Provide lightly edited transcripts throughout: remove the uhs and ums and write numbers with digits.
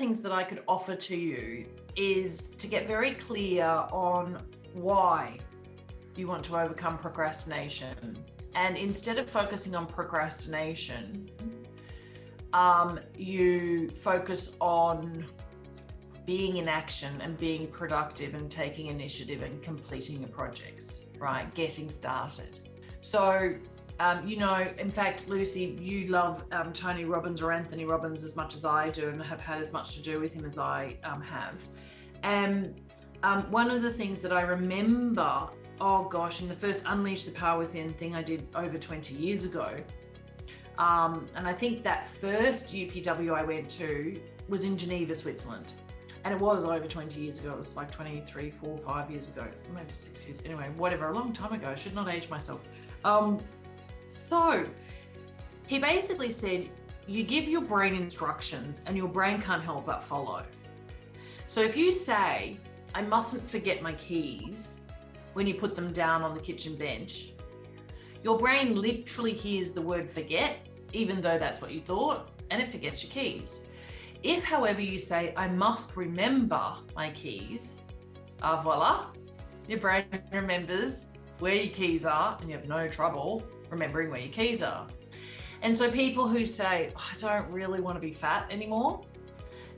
things that I could offer to you is to get very clear on why you want to overcome procrastination. And instead of focusing on procrastination, you focus on being in action and being productive and taking initiative and completing your projects, right? Getting started. So, in fact, Lucy, you love Tony Robbins or Anthony Robbins as much as I do, and have had as much to do with him as I have. And one of the things that I remember, in the first Unleash the Power Within thing I did over 20 years ago, and I think that first UPW I went to was in Geneva, Switzerland. And it was over 20 years ago. It was like 23, 4, 5 years ago, maybe 6 years. Anyway, whatever, a long time ago. I should not age myself. So he basically said, you give your brain instructions and your brain can't help but follow. So if you say, I mustn't forget my keys when you put them down on the kitchen bench, your brain literally hears the word forget, even though that's what you thought, and it forgets your keys. If, however, you say, I must remember my keys, voila, your brain remembers where your keys are and you have no trouble remembering where your keys are. And so people who say, I don't really want to be fat anymore,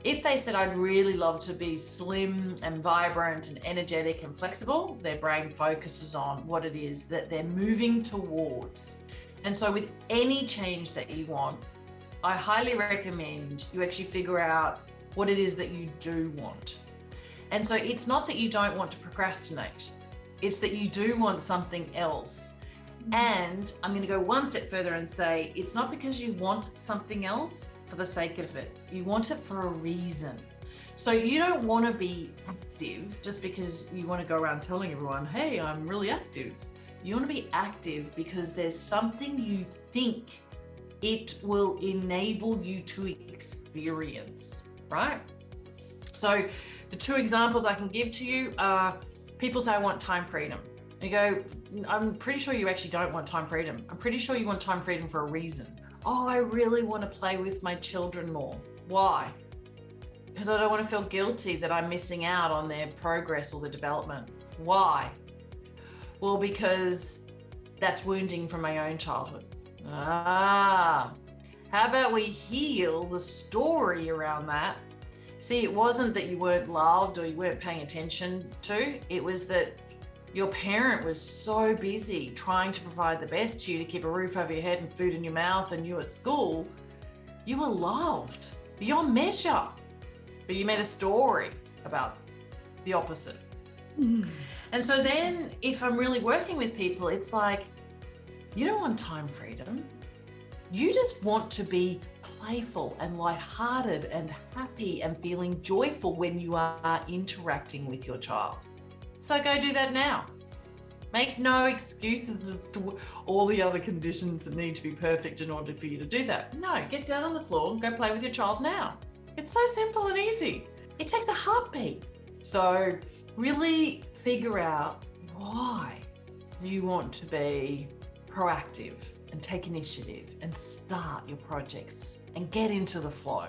if they said, I'd really love to be slim and vibrant and energetic and flexible, their brain focuses on what it is that they're moving towards. And so with any change that you want, I highly recommend you actually figure out what it is that you do want. And so it's not that you don't want to procrastinate, it's that you do want something else. And I'm going to go one step further and say, it's not because you want something else for the sake of it. You want it for a reason. So you don't want to be active just because you want to go around telling everyone, hey, I'm really active. You want to be active because there's something you think it will enable you to experience, right? So the two examples I can give to you are, people say, I want time freedom. You go, I'm pretty sure you actually don't want time freedom. I'm pretty sure you want time freedom for a reason. Oh, I really want to play with my children more. Why? Because I don't want to feel guilty that I'm missing out on their progress or their development. Why? Well, because that's wounding from my own childhood. How about we heal the story around that? See, it wasn't that you weren't loved or you weren't paying attention to, it was that your parent was so busy trying to provide the best to you, to keep a roof over your head and food in your mouth, and you at school, you were loved beyond measure, but you made a story about the opposite. And so then if I'm really working with people, it's like, you don't want time freedom. You just want to be playful and lighthearted and happy and feeling joyful when you are interacting with your child. So go do that now. Make no excuses as to all the other conditions that need to be perfect in order for you to do that. No, get down on the floor and go play with your child now. It's so simple and easy. It takes a heartbeat. So really figure out why you want to be proactive and take initiative and start your projects and get into the flow.